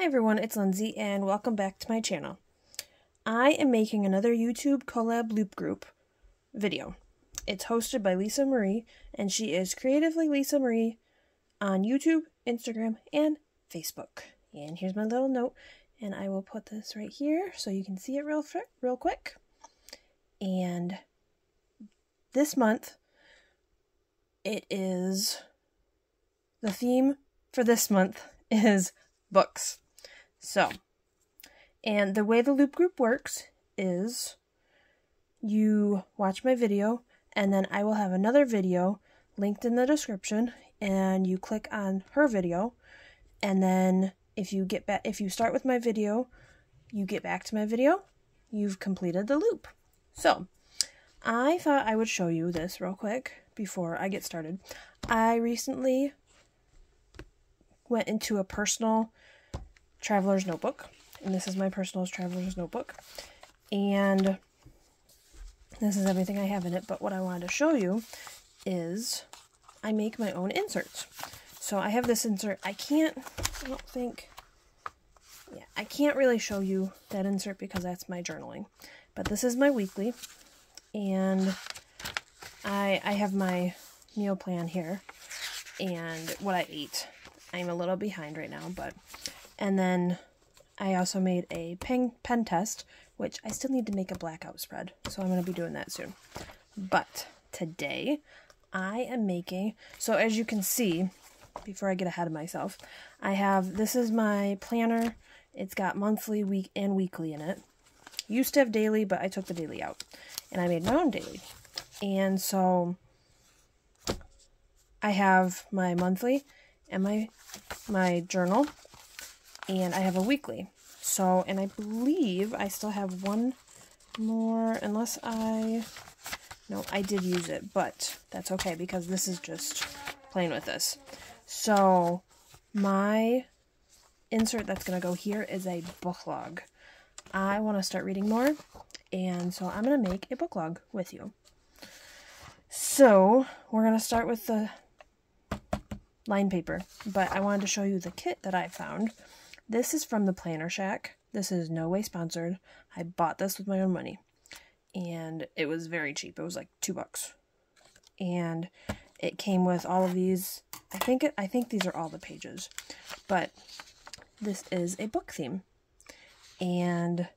Hi everyone, it's Lindsay and welcome back to my channel. I am making another YouTube collab loop group video. It's hosted by Lisa Marie and she is Creatively Lisa Marie on YouTube, Instagram, and Facebook. And here's my little note and I will put this right here so you can see it real quick. And this month the theme for this month is books. So, and the way the loop group works is you watch my video and then I will have another video linked in the description and you click on her video, and then if you start with my video, you get back to my video, you've completed the loop. So, I thought I would show you this real quick before I get started. I recently went into a personal traveler's notebook, and this is my personal traveler's notebook, and this is everything I have in it. But what I wanted to show you is I make my own inserts. So I have this insert. I can't really show you that insert because that's my journaling, but this is my weekly, and I have my meal plan here and what I ate. I'm a little behind right now, and then I also made a pen test, which I still need to make a blackout spread, so I'm going to be doing that soon. But today I am making, so as you can see, before I get ahead of myself, this is my planner. It's got monthly, week, and weekly in it. Used to have daily, but I took the daily out, and I made my own daily. And so I have my monthly and my journal, and I have a weekly. So, and I believe I still have one more, unless no, I did use it, but that's okay because this is just playing with this. So, my insert that's going to go here is a book log. I want to start reading more, and so I'm going to make a book log with you. So, we're going to start with the line paper, but I wanted to show you the kit that I found. This is from the Planner Shack. This is no way sponsored. I bought this with my own money, and it was very cheap. It was like $2, and it came with all of these. I think these are all the pages, but this is a book theme, and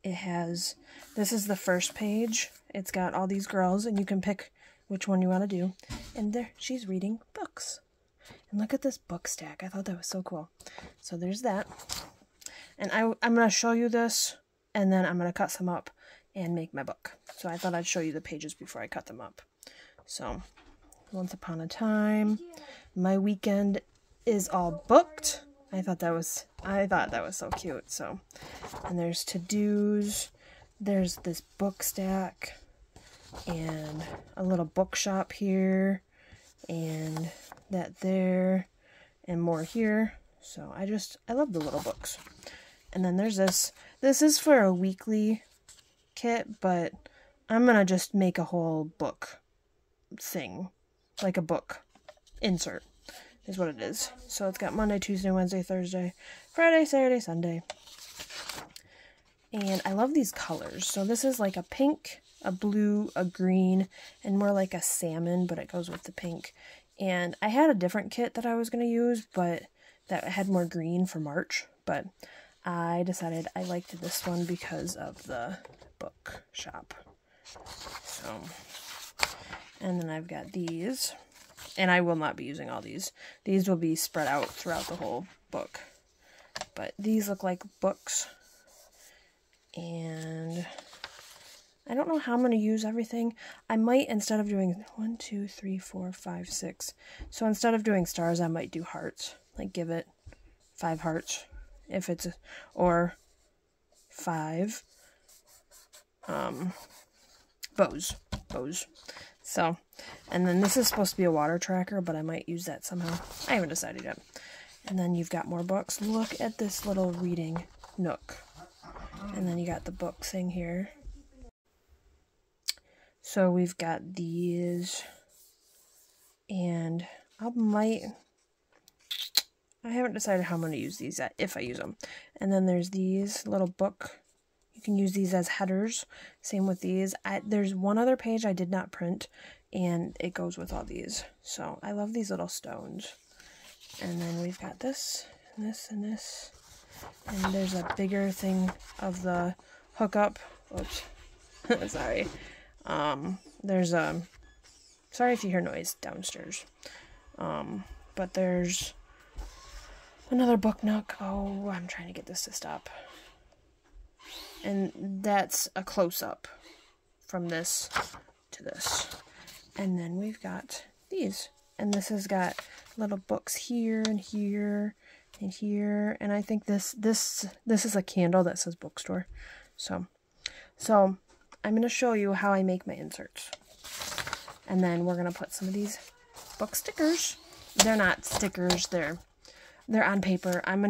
this is the first page. It's got all these girls, and you can pick which one you want to do, and there she's reading books. And look at this book stack. I thought that was so cool. So there's that. And I'm going to show you this, and then I'm going to cut some up and make my book. So I thought I'd show you the pages before I cut them up. So, once upon a time, my weekend is all booked. I thought that was so cute. So, and there's to-dos. There's this book stack, and a little bookshop here, and that there, and more here. So I love the little books. And then there's this. This is for a weekly kit, but I'm gonna just make a whole book thing, like a book insert is what it is. So it's got Monday, Tuesday, Wednesday, Thursday, Friday, Saturday, Sunday. And I love these colors. So this is like a pink, a blue, a green, and more like a salmon, but it goes with the pink. And I had a different kit that I was going to use, but that had more green for March. But I decided I liked this one because of the book shop. So, and then I've got these. And I will not be using all these. These will be spread out throughout the whole book. But these look like books. And I don't know how I'm going to use everything. I might, instead of doing 1, 2, 3, 4, 5, 6. So instead of doing stars, I might do hearts. Like give it 5 hearts. If it's, or 5 bows. So, and then this is supposed to be a water tracker, but I might use that somehow. I haven't decided yet. And then you've got more books. Look at this little reading nook. And then you got the book thing here. So we've got these, and I haven't decided how I'm going to use these yet, if I use them. And then there's these little book. You can use these as headers. Same with these. There's one other page I did not print, and it goes with all these. So I love these little stones. And then we've got this, and this, and this. And there's a bigger thing of the hookup. Oops. Sorry. There's a... Sorry if you hear noise downstairs. But there's another book nook. Oh, I'm trying to get this to stop. And that's a close-up from this to this. And then we've got these. And this has got little books here and here and here. And I think this is a candle that says bookstore. So I'm going to show you how I make my inserts. And then we're going to put some of these book stickers. They're not stickers. They're on paper. I'm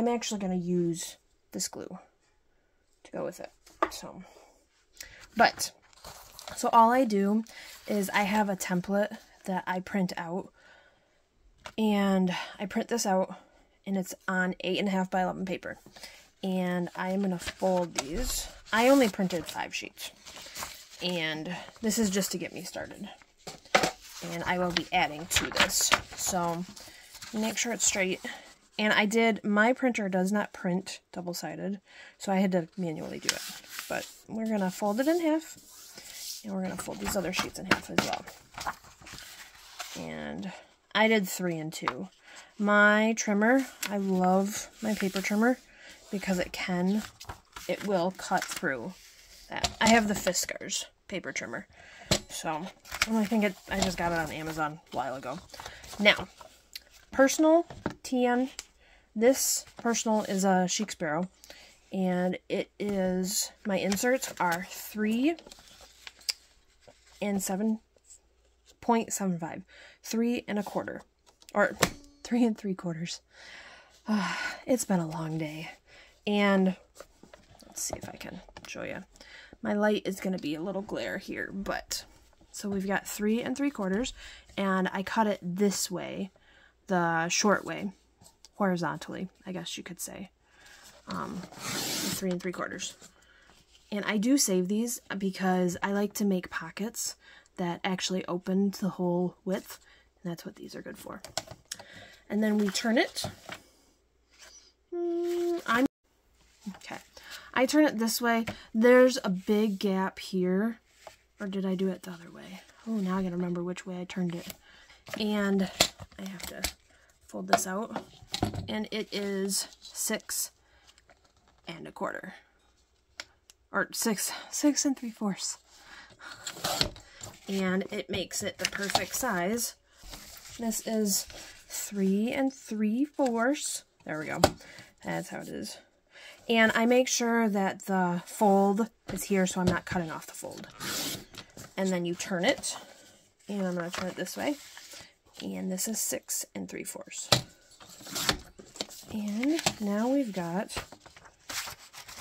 actually going to use this glue to go with it. So all I do is I have a template that I print out, and I print this out, and it's on 8.5 by 11 paper, and I am going to fold these. I only printed 5 sheets, and this is just to get me started, and I will be adding to this, so make sure it's straight. And my printer does not print double-sided, so I had to manually do it. But we're going to fold it in half, and we're going to fold these other sheets in half as well. And I did 3 and 2. My trimmer, I love my paper trimmer because it will cut through that. I have the Fiskars paper trimmer. So, I just got it on Amazon a while ago. Now, personal TN. This personal is a Chic Sparrow, and my inserts are 3 and 7.75, 3 1/4, or 3 3/4. It's been a long day, and let's see if I can show you. My light is going to be a little glare here, but so we've got 3 3/4, and I cut it this way, the short way. Horizontally, I guess you could say. 3 3/4. And I do save these because I like to make pockets that actually open the whole width, and that's what these are good for. And then we turn it. I turn it this way. There's a big gap here, or did I do it the other way? Oh, now I gotta remember which way I turned it. And I have to fold this out. And it is 6 1/4, or 6 3/4, and it makes it the perfect size. This is 3 3/4. There we go. That's how it is. And I make sure that the fold is here, so I'm not cutting off the fold. And then you turn it, and I'm going to turn it this way. And this is 6 3/4. And now we've got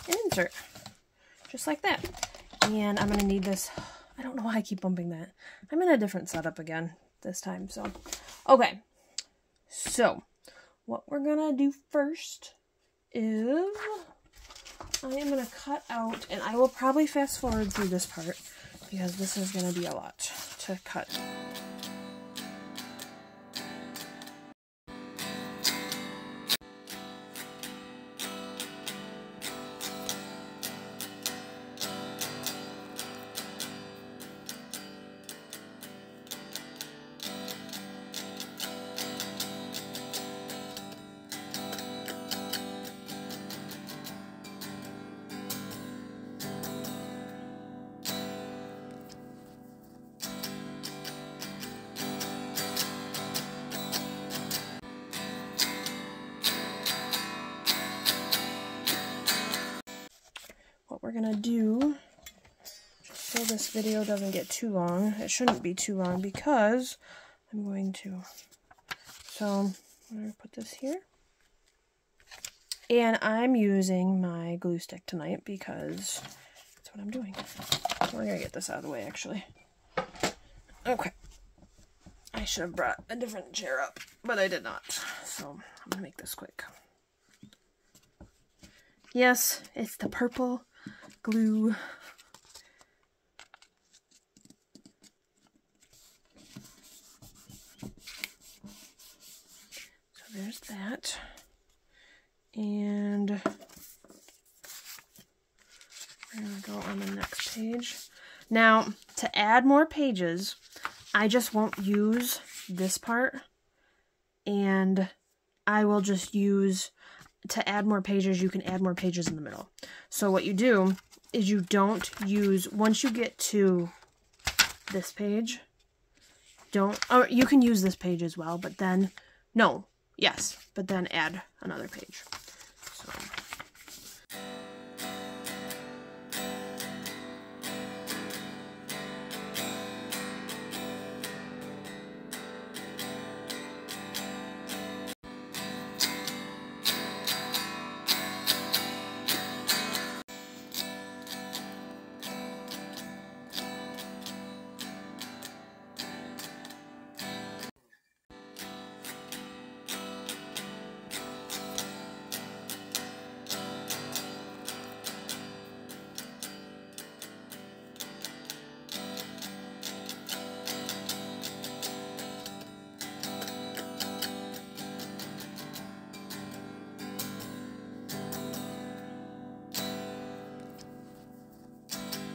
an insert, just like that. And I'm going to need this. I don't know why I keep bumping that. I'm in a different setup again this time. So, okay. So, what we're going to do first is I am going to cut out, and I will probably fast forward through this part because this is going to be a lot to cut. We're gonna do, just so this video doesn't get too long, it shouldn't be too long because I'm going to, so I'm gonna put this here, and I'm using my glue stick tonight because that's what I'm doing. We're gonna get this out of the way actually. Okay, I should have brought a different chair up, but I did not, So I'm gonna make this quick. Yes, it's the purple glue. So there's that. And we're gonna go on the next page. Now, to add more pages, I just won't use this part, and I will just use, to add more pages, you can add more pages in the middle. So what you do is you don't use, once you get to this page, or you can use this page as well, but then, no, yes, but then add another page. So.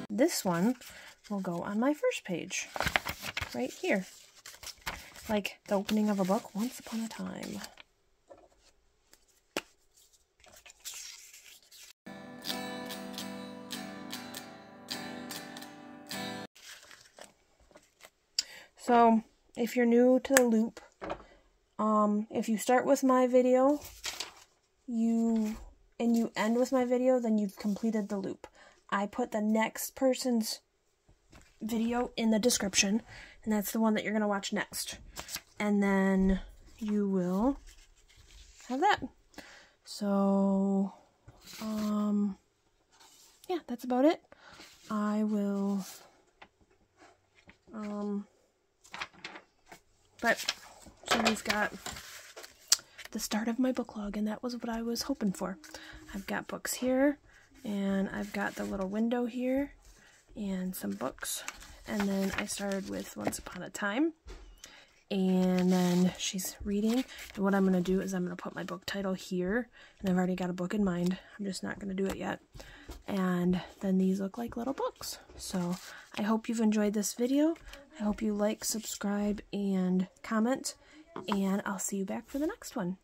This one will go on my first page, right here. Like the opening of a book, Once Upon a Time. So, if you're new to the loop, if you start with my video, and you end with my video, then you've completed the loop. I put the next person's video in the description, and that's the one that you're going to watch next. And then you will have that. So, yeah, that's about it. I will, so we've got the start of my book log, and that was what I was hoping for. I've got books here, and I've got the little window here, and some books. And then I started with Once Upon a Time, and then she's reading. And what I'm going to do is I'm going to put my book title here, and I've already got a book in mind. I'm just not going to do it yet. And then these look like little books. So I hope you've enjoyed this video. I hope you like, subscribe, and comment, and I'll see you back for the next one.